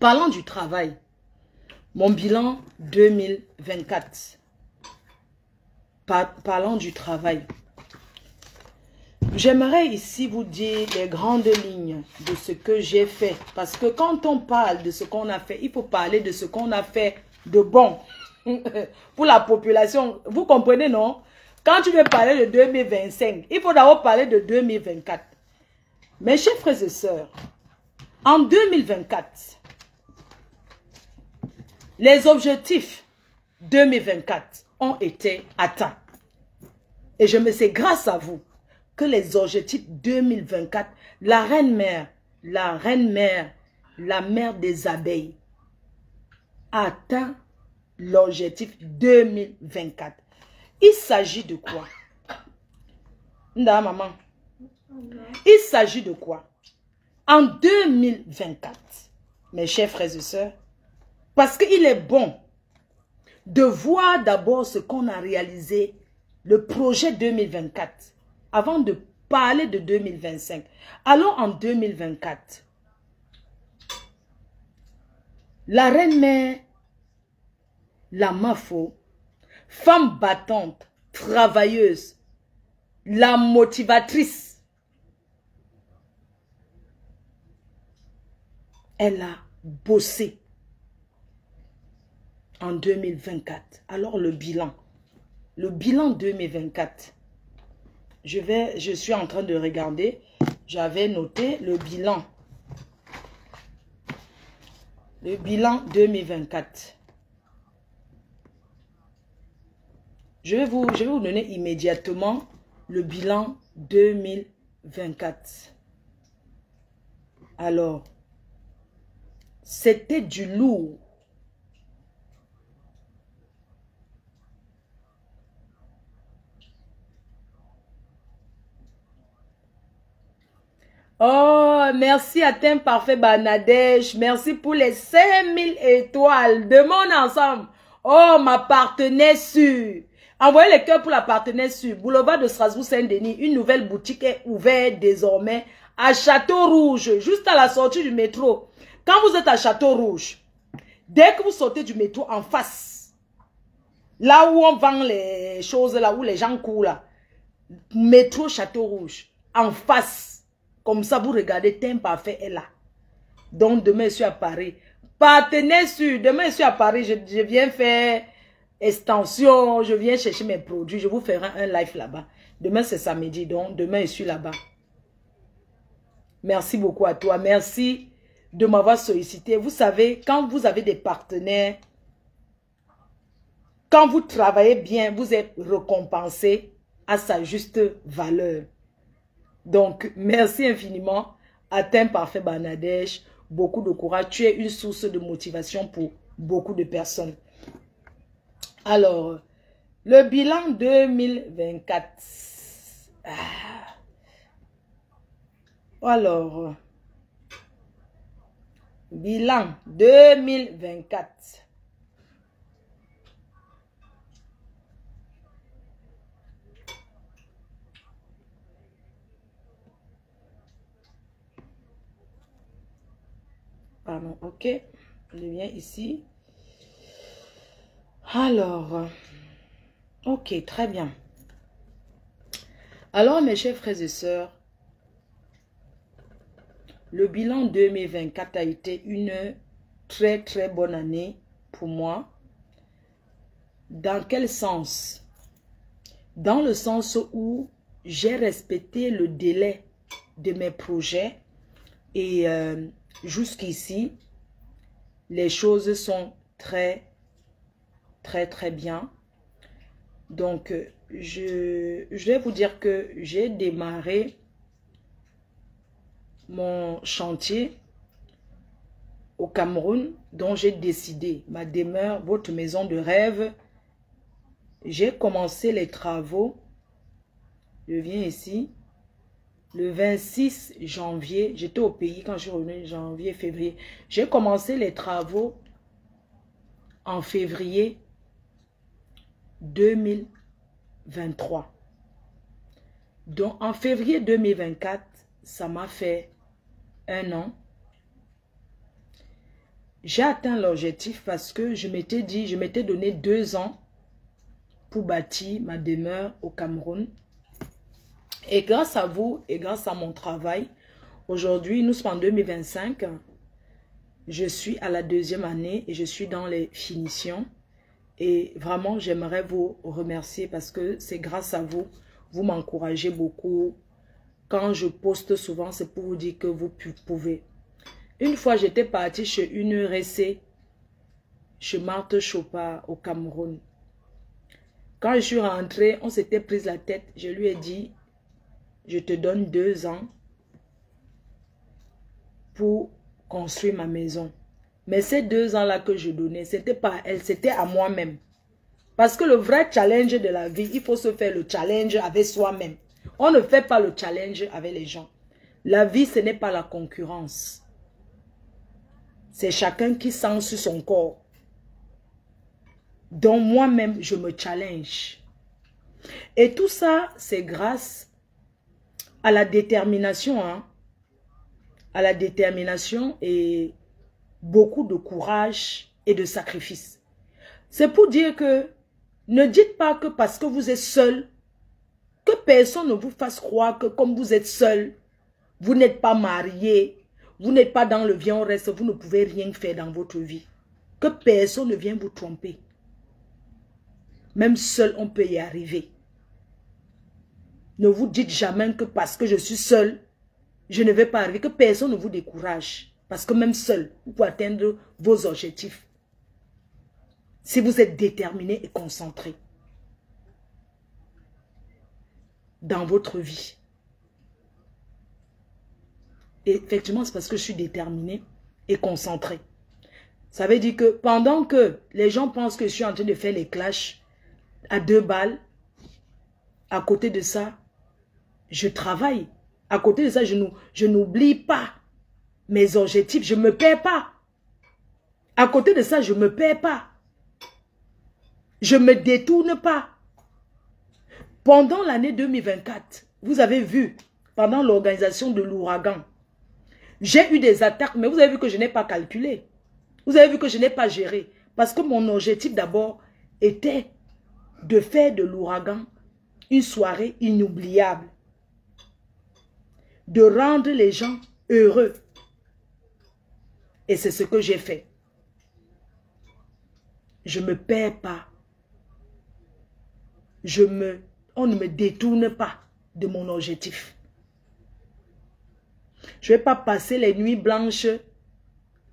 Parlant du travail, mon bilan 2024. Parlant du travail. J'aimerais ici vous dire les grandes lignes de ce que j'ai fait. Parce que quand on parle de ce qu'on a fait, il faut parler de ce qu'on a fait de bon. Pour la population, vous comprenez, non? Quand tu veux parler de 2025, il faut d'abord parler de 2024. Mes chers frères et sœurs, en 2024, les objectifs 2024 ont été atteints. Et je me sais grâce à vous que les objectifs 2024, la reine-mère, la mère des abeilles, a atteint l'objectif 2024. Il s'agit de quoi? Nda, maman. Il s'agit de quoi? En 2024, mes chers frères et sœurs, parce qu'il est bon de voir d'abord ce qu'on a réalisé, le projet 2024, avant de parler de 2025. Allons en 2024. La reine-mère, la Mafo, femme battante, travailleuse, la motivatrice, elle a bossé en 2024. Alors le bilan 2024. Je suis en train de regarder. J'avais noté le bilan. Le bilan 2024. Je vais vous donner immédiatement le bilan 2024. Alors, c'était du lourd. Oh, merci à Teint Parfait Banadèche. Merci pour les 5000 étoiles de mon ensemble. Oh, ma partenaire sûre. Envoyez les cœurs pour la partenaire sûre. Boulevard de Strasbourg-Saint-Denis. Une nouvelle boutique est ouverte désormais à Château-Rouge, juste à la sortie du métro. Quand vous êtes à Château-Rouge, dès que vous sortez du métro en face, là où on vend les choses, là où les gens courent, là, métro Château-Rouge, en face. Comme ça, vous regardez, Teint Parfait est là. Donc, demain, je suis à Paris. Partenaire sûr, demain, je suis à Paris. Je viens faire extension. Je viens chercher mes produits. Je vous ferai un live là-bas. Demain, c'est samedi. Donc, demain, je suis là-bas. Merci beaucoup à toi. Merci de m'avoir sollicité. Vous savez, quand vous avez des partenaires, quand vous travaillez bien, vous êtes récompensé à sa juste valeur. Donc, merci infiniment à Teint Parfait Banadèche. Beaucoup de courage. Tu es une source de motivation pour beaucoup de personnes. Alors, le bilan 2024. Alors, bilan 2024. Pardon, ok. Je viens ici. Alors, ok, très bien. Alors, mes chers frères et sœurs, le bilan 2024 a été une très, très bonne année pour moi. Dans quel sens? Dans le sens où j'ai respecté le délai de mes projets et jusqu'ici, les choses sont très, très, très bien. Donc, je vais vous dire que j'ai démarré mon chantier au Cameroun, dont j'ai décidé, ma demeure, votre maison de rêve. J'ai commencé les travaux, je viens ici, le 26 janvier, j'étais au pays quand je suis revenu, janvier, février. J'ai commencé les travaux en février 2023. Donc, en février 2024, ça m'a fait 1 an. j'ai atteint l'objectif parce que je m'étais dit, je m'étais donné 2 ans pour bâtir ma demeure au Cameroun. Et grâce à vous et grâce à mon travail, aujourd'hui, nous sommes en 2025, je suis à la 2e année et je suis dans les finitions. Et vraiment, j'aimerais vous remercier parce que c'est grâce à vous, vous m'encouragez beaucoup. Quand je poste souvent, c'est pour vous dire que vous pouvez. Une fois, j'étais partie chez une RC, chez Marthe Chopard au Cameroun. Quand je suis rentrée, on s'était pris la tête. Je lui ai dit, je te donne 2 ans pour construire ma maison. Mais ces 2 ans-là que je donnais, c'était pas à elle, c'était à moi-même. Parce que le vrai challenge de la vie, il faut se faire le challenge avec soi-même. On ne fait pas le challenge avec les gens. La vie, ce n'est pas la concurrence. C'est chacun qui sent sur son corps. Donc moi-même, je me challenge. Et tout ça, c'est grâce à la détermination. Hein? À la détermination et beaucoup de courage et de sacrifice. C'est pour dire que ne dites pas que parce que vous êtes seul, que personne ne vous fasse croire que comme vous êtes seul, vous n'êtes pas marié, vous n'êtes pas dans le viens au reste, vous ne pouvez rien faire dans votre vie. Que personne ne vienne vous tromper. Même seul, on peut y arriver. Ne vous dites jamais que parce que je suis seul, je ne vais pas arriver. Que personne ne vous décourage. Parce que même seul, vous pouvez atteindre vos objectifs. Si vous êtes déterminé et concentré dans votre vie. Et effectivement, c'est parce que je suis déterminé et concentré. Ça veut dire que pendant que les gens pensent que je suis en train de faire les clashs à 2 balles, à côté de ça, je travaille. À côté de ça, je n'oublie pas mes objectifs. Je ne me perds pas. À côté de ça, je ne me perds pas. Je ne me détourne pas. Pendant l'année 2024, vous avez vu, pendant l'organisation de l'ouragan, j'ai eu des attaques, mais vous avez vu que je n'ai pas calculé. Vous avez vu que je n'ai pas géré. Parce que mon objectif d'abord était de faire de l'ouragan une soirée inoubliable. De rendre les gens heureux. Et c'est ce que j'ai fait. Je ne me perds pas. On ne me détourne pas de mon objectif. Je ne vais pas passer les nuits blanches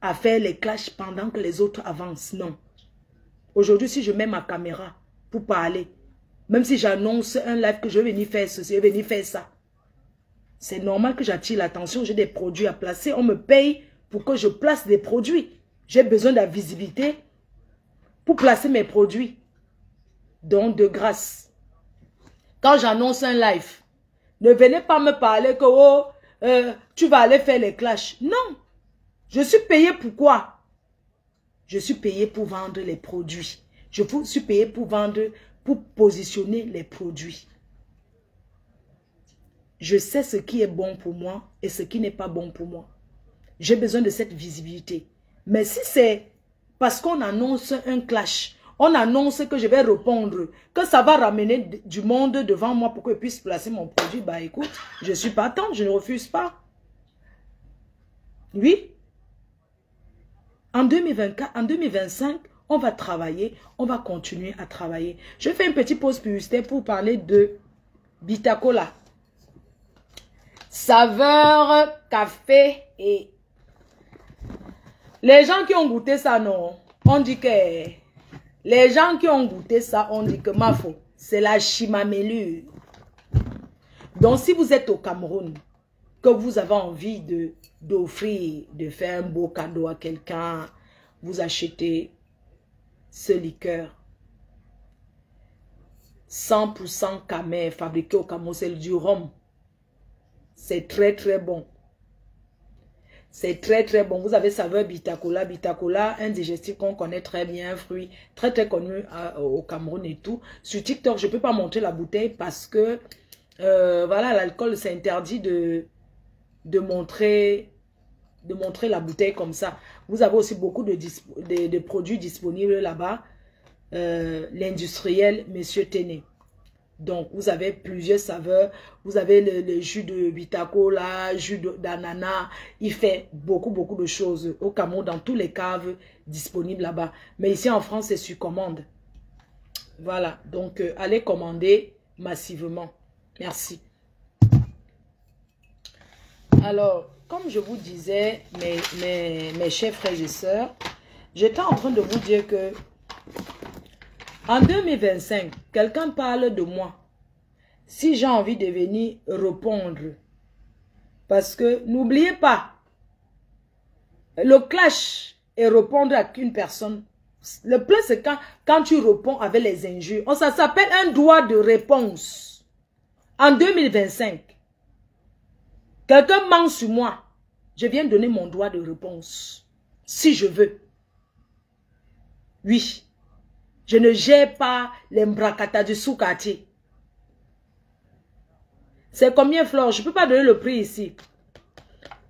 à faire les clashs pendant que les autres avancent. Non. Aujourd'hui, si je mets ma caméra pour parler, même si j'annonce un live que je vais venir faire ceci, je vais venir faire ça, c'est normal que j'attire l'attention. J'ai des produits à placer. On me paye pour que je place des produits. J'ai besoin de la visibilité pour placer mes produits. Donc, de grâce, quand j'annonce un live, ne venez pas me parler que oh, tu vas aller faire les clashs. Non. Je suis payé pour quoi? Je suis payé pour vendre les produits. Je suis payé pour vendre, pour positionner les produits. Je sais ce qui est bon pour moi et ce qui n'est pas bon pour moi. J'ai besoin de cette visibilité. Mais si c'est parce qu'on annonce un clash, on annonce que je vais répondre, que ça va ramener du monde devant moi pour que je puisse placer mon produit, bah écoute, je suis partant, je ne refuse pas. Oui. En 2024, en 2025, on va travailler, on va continuer à travailler. Je fais une petite pause publicitaire pour parler de Bitacola. Saveur, café et... Les gens qui ont goûté ça, non. On dit que... Les gens qui ont goûté ça, on dit que ma faute, c'est la chimamélure. Donc si vous êtes au Cameroun, que vous avez envie d'offrir, de faire un beau cadeau à quelqu'un, vous achetez ce liqueur. 100% camé, fabriqué au Cameroun, c'est du rhum. C'est très très bon. C'est très très bon. Vous avez saveur Bitacola. Bitacola, un digestif qu'on connaît très bien, un fruit très très connu au Cameroun et tout. Sur TikTok, je ne peux pas montrer la bouteille parce que voilà, l'alcool, c'est interdit de montrer la bouteille comme ça. Vous avez aussi beaucoup de produits disponibles là-bas. L'industriel Monsieur Téné. Donc, vous avez plusieurs saveurs. Vous avez le jus de Bitako, là, jus d'ananas. Il fait beaucoup de choses au Cameroun, dans tous les caves disponibles là-bas. Mais ici en France, c'est sur commande. Voilà. Donc, allez commander massivement. Merci. Alors, comme je vous disais, mes chers frères et sœurs, j'étais en train de vous dire que en 2025, quelqu'un parle de moi. Si j'ai envie de venir répondre, parce que n'oubliez pas, le clash et répondre à qu'une personne. Le plus c'est quand tu réponds avec les injures. Ça s'appelle un droit de réponse. En 2025, quelqu'un ment sur moi. Je viens donner mon droit de réponse. Si je veux. Oui. Je ne gère pas les mbrakata du sous-quartier. C'est combien, Flore? Je ne peux pas donner le prix ici.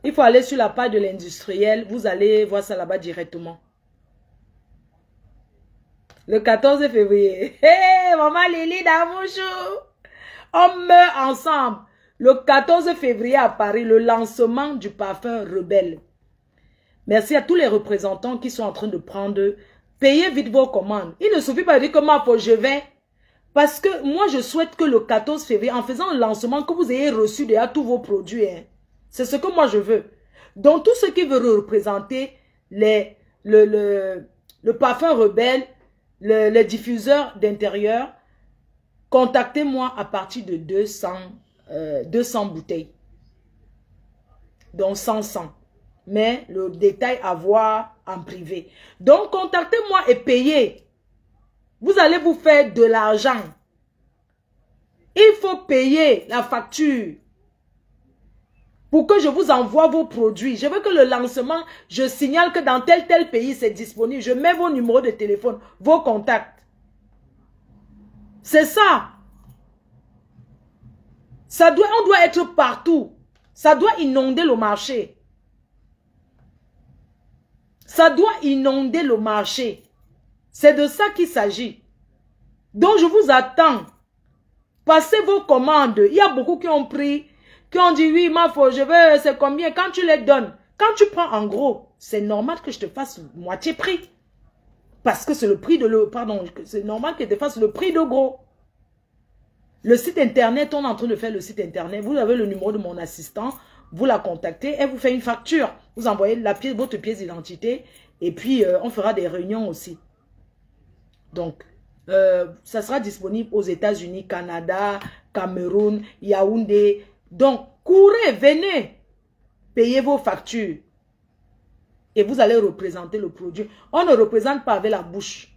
Il faut aller sur la page de l'industriel. Vous allez voir ça là-bas directement. Le 14 février. Hé, maman Lily Damouchou. On meurt ensemble. Le 14 février à Paris, le lancement du parfum Rebelle. Merci à tous les représentants qui sont en train de prendre... Payez vite vos commandes. Il ne suffit pas de dire comment je vais. Parce que moi, je souhaite que le 14 février, en faisant le lancement, que vous ayez reçu déjà tous vos produits. Hein. C'est ce que moi, je veux. Donc, tous ceux qui veulent représenter le parfum Rebelle, le diffuseur d'intérieur, contactez-moi à partir de 200 bouteilles. Donc, 100. Mais le détail à voir en privé. Donc, contactez-moi et payez. Vous allez vous faire de l'argent. Il faut payer la facture pour que je vous envoie vos produits. Je veux que le lancement, je signale que dans tel pays, c'est disponible. Je mets vos numéros de téléphone, vos contacts. C'est ça. On doit être partout. Ça doit inonder le marché. Ça doit inonder le marché. C'est de ça qu'il s'agit. Donc, je vous attends. Passez vos commandes. Il y a beaucoup qui ont pris, qui ont dit, oui, ma foi, je veux, c'est combien? Quand tu les donnes, quand tu prends en gros, c'est normal que je te fasse moitié prix. Parce que c'est le prix de c'est normal que je te fasse le prix de gros. Le site internet, on est en train de faire le site internet. Vous avez le numéro de mon assistant. Vous la contactez, elle vous fait une facture. Vous envoyez votre pièce d'identité et puis on fera des réunions aussi. Donc, ça sera disponible aux États-Unis, Canada, Cameroun, Yaoundé. Donc, courez, venez, payez vos factures et vous allez représenter le produit. On ne représente pas avec la bouche.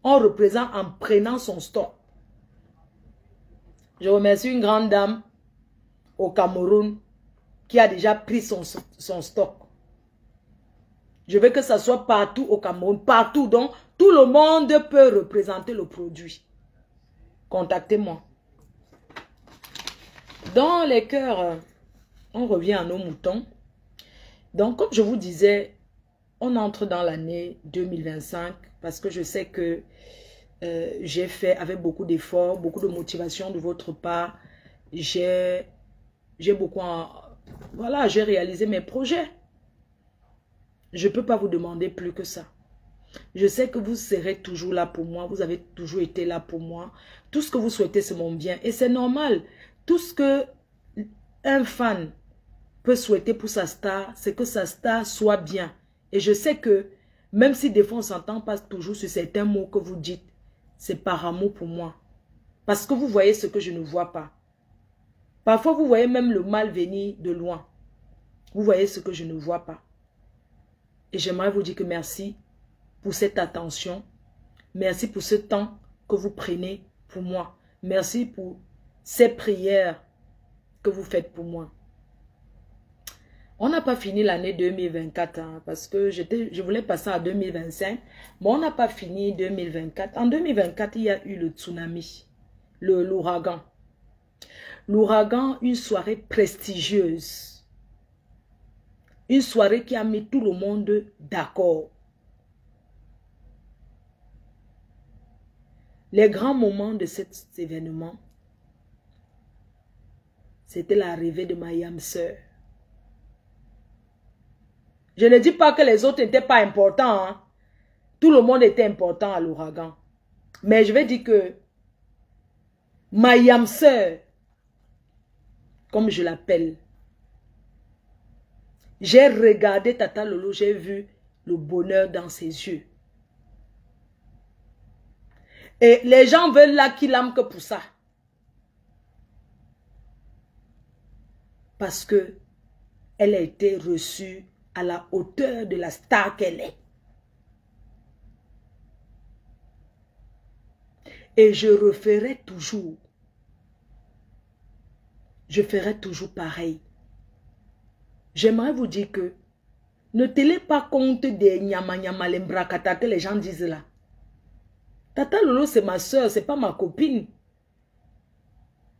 On représente en prenant son stock. Je remercie une grande dame au Cameroun qui a déjà pris son stock. Je veux que ça soit partout au Cameroun, partout. Donc, tout le monde peut représenter le produit. Contactez-moi. Dans les cœurs, on revient à nos moutons. Donc, comme je vous disais, on entre dans l'année 2025 parce que je sais que j'ai fait avec beaucoup d'efforts, beaucoup de motivation de votre part. J'ai beaucoup... Voilà, j'ai réalisé mes projets. Je ne peux pas vous demander plus que ça. Je sais que vous serez toujours là pour moi. Vous avez toujours été là pour moi. Tout ce que vous souhaitez, c'est mon bien. Et c'est normal. Tout ce que un fan peut souhaiter pour sa star, c'est que sa star soit bien. Et je sais que, même si des fois on ne s'entend pas toujours sur certains mots que vous dites, c'est par amour pour moi. Parce que vous voyez ce que je ne vois pas. Parfois, vous voyez même le mal venir de loin. Vous voyez ce que je ne vois pas. Et j'aimerais vous dire que merci pour cette attention. Merci pour ce temps que vous prenez pour moi. Merci pour ces prières que vous faites pour moi. On n'a pas fini l'année 2024 hein, parce que je voulais passer à 2025. Mais on n'a pas fini 2024. En 2024, il y a eu le tsunami, l'ouragan. L'ouragan, une soirée prestigieuse. Une soirée qui a mis tout le monde d'accord. Les grands moments de cet événement, c'était l'arrivée de ma yam sœur. Je ne dis pas que les autres n'étaient pas importants. Hein. Tout le monde était important à l'ouragan. Mais je vais dire que ma yam sœur, comme je l'appelle, j'ai regardé Tata Lolo, j'ai vu le bonheur dans ses yeux. Et les gens veulent la Kilam que pour ça. Parce que elle a été reçue à la hauteur de la star qu'elle est. Et je referai toujours. Je ferai toujours pareil. J'aimerais vous dire que ne tenez pas compte des nyama nyama lembrakata que les gens disent là. Tata Lolo, c'est ma soeur, c'est pas ma copine.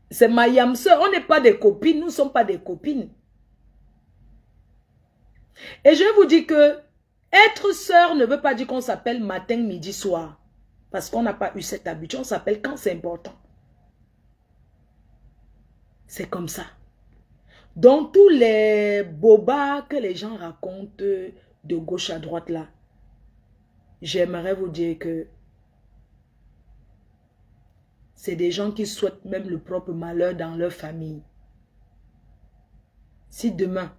C'est ma yam soeur. On n'est pas des copines, nous ne sommes pas des copines. Et je vais vous dire que être soeur ne veut pas dire qu'on s'appelle matin, midi, soir. Parce qu'on n'a pas eu cette habitude. On s'appelle quand c'est important. C'est comme ça. Donc, tous les bobas que les gens racontent de gauche à droite là, j'aimerais vous dire que c'est des gens qui souhaitent même le propre malheur dans leur famille. Si demain,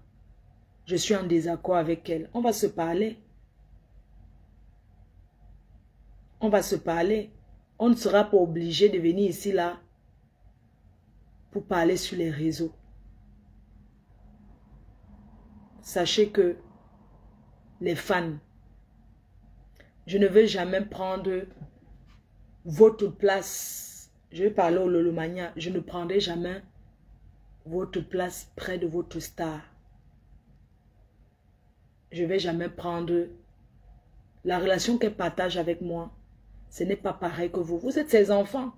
je suis en désaccord avec elle, on va se parler. On va se parler. On ne sera pas obligé de venir ici là pour parler sur les réseaux. Sachez que les fans, je ne veux jamais prendre votre place. Je vais parler au Lolomania. Je ne prendrai jamais votre place près de votre star. Je ne vais jamais prendre la relation qu'elle partage avec moi. Ce n'est pas pareil que vous. Vous êtes ses enfants.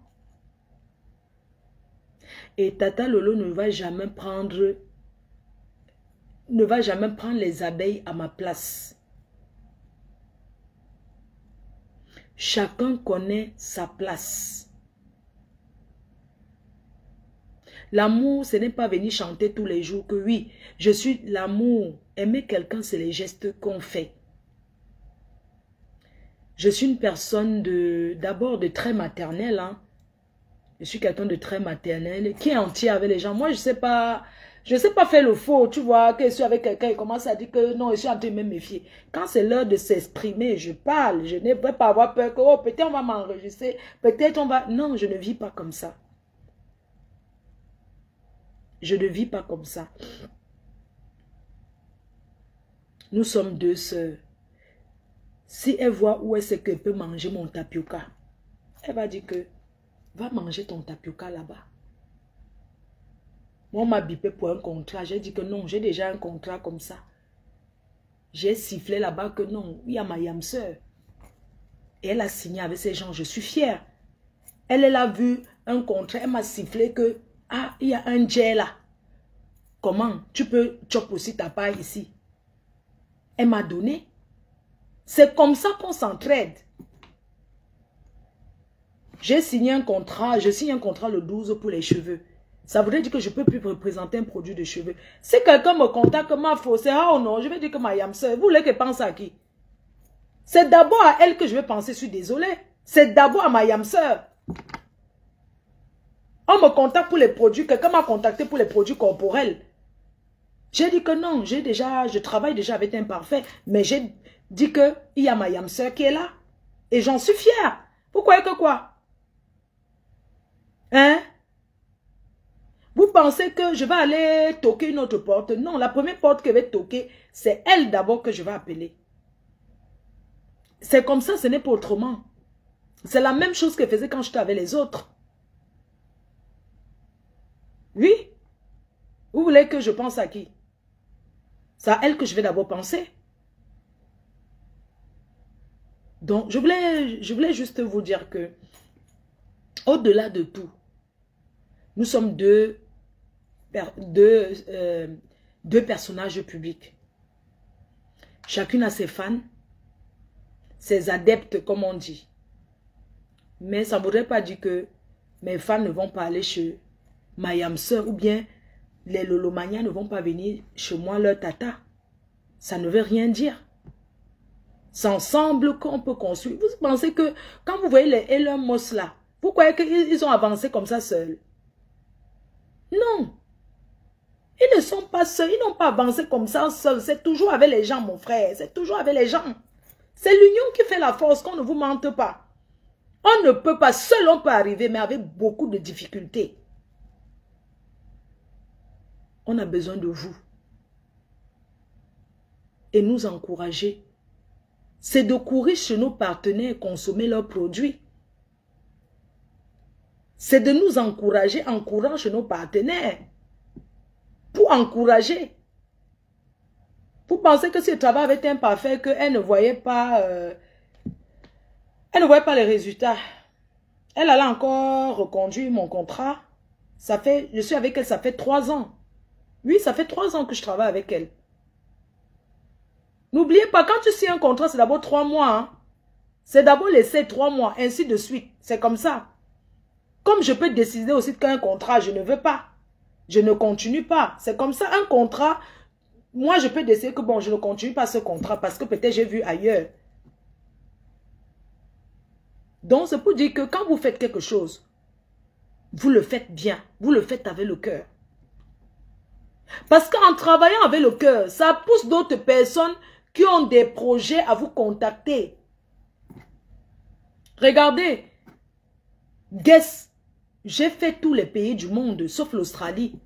Et Tata Lolo ne va jamais prendre les abeilles à ma place. Chacun connaît sa place. L'amour, ce n'est pas venir chanter tous les jours que oui, je suis l'amour. Aimer quelqu'un, c'est les gestes qu'on fait. Je suis une personne d'abord de très maternelle. Hein. Je suis quelqu'un de très maternel, qui est entier avec les gens. Moi, je sais pas faire le faux, tu vois, que je suis avec quelqu'un, il commence à dire que non, je suis en train de me méfier. Quand c'est l'heure de s'exprimer, je parle. Je ne vais pas avoir peur que, oh, peut-être on va m'enregistrer, peut-être on va... Non, je ne vis pas comme ça. Je ne vis pas comme ça. Nous sommes deux sœurs. Si elle voit où est-ce qu'elle peut manger mon tapioca, elle va dire que va manger ton tapioca là-bas. Moi, on m'a bipé pour un contrat. J'ai dit que non, j'ai déjà un contrat comme ça. J'ai sifflé là-bas que non, il y a ma yam sœur. Et elle a signé avec ces gens. Je suis fière. Elle a vu un contrat. Elle m'a sifflé que, ah, il y a un jet là. Comment? Tu peux chop aussi ta part ici. Elle m'a donné. C'est comme ça qu'on s'entraide. J'ai signé un contrat. Je signe un contrat le 12 pour les cheveux. Ça voudrait dire que je ne peux plus représenter un produit de cheveux. Si quelqu'un me contacte, m'a faussé, oh non, je vais dire que ma yam sœur, vous voulez qu'elle pense à qui? C'est d'abord à elle que je vais penser, je suis désolée. C'est d'abord à ma yam sœur. On me contacte pour les produits, quelqu'un m'a contacté pour les produits corporels. J'ai dit que non, je travaille déjà avec un parfait, mais j'ai dit qu'il y a ma yam sœur qui est là. Et j'en suis fière. Vous croyez que quoi? Hein? Vous pensez que je vais aller toquer une autre porte? Non, la première porte que je vais toquer, c'est elle d'abord que je vais appeler. C'est comme ça, ce n'est pas autrement. C'est la même chose que faisait quand j'étais avec les autres. Oui? Vous voulez que je pense à qui? C'est à elle que je vais d'abord penser. Donc, je voulais juste vous dire que, au-delà de tout, nous sommes deux personnages publics. Chacune a ses fans, ses adeptes, comme on dit. Mais ça ne voudrait pas dire que mes fans ne vont pas aller chez ma yam sœur ou bien les lolomanias ne vont pas venir chez moi, leur tata. Ça ne veut rien dire. C'est ensemble qu'on peut construire. Vous pensez que quand vous voyez les Elon Musk là, vous croyez qu'ils ont avancé comme ça seuls? Non. Ils ne sont pas seuls. Ils n'ont pas avancé comme ça seuls. C'est toujours avec les gens, mon frère. C'est toujours avec les gens. C'est l'union qui fait la force, qu'on ne vous mente pas. On ne peut pas, seul on peut arriver, mais avec beaucoup de difficultés. On a besoin de vous. Et nous encourager. C'est de courir chez nos partenaires et consommer leurs produits. C'est de nous encourager en courant chez nos partenaires. Pour encourager. Vous pensez que si le travail avait été imparfait, qu'elle ne voyait pas... elle ne voyait pas les résultats. Elle allait encore reconduire mon contrat. Je suis avec elle, ça fait 3 ans. Oui, ça fait 3 ans que je travaille avec elle. N'oubliez pas, quand tu signes un contrat, c'est d'abord 3 mois. Hein? C'est d'abord laisser 3 mois, ainsi de suite. C'est comme ça. Comme je peux décider aussi qu'un contrat, je ne veux pas. Je ne continue pas. C'est comme ça, un contrat, moi je peux décider que bon, je ne continue pas ce contrat parce que peut-être j'ai vu ailleurs. Donc c'est pour dire que quand vous faites quelque chose, vous le faites bien. Vous le faites avec le cœur. Parce qu'en travaillant avec le cœur, ça pousse d'autres personnes qui ont des projets à vous contacter. Regardez, Guess, j'ai fait tous les pays du monde, sauf l'Australie.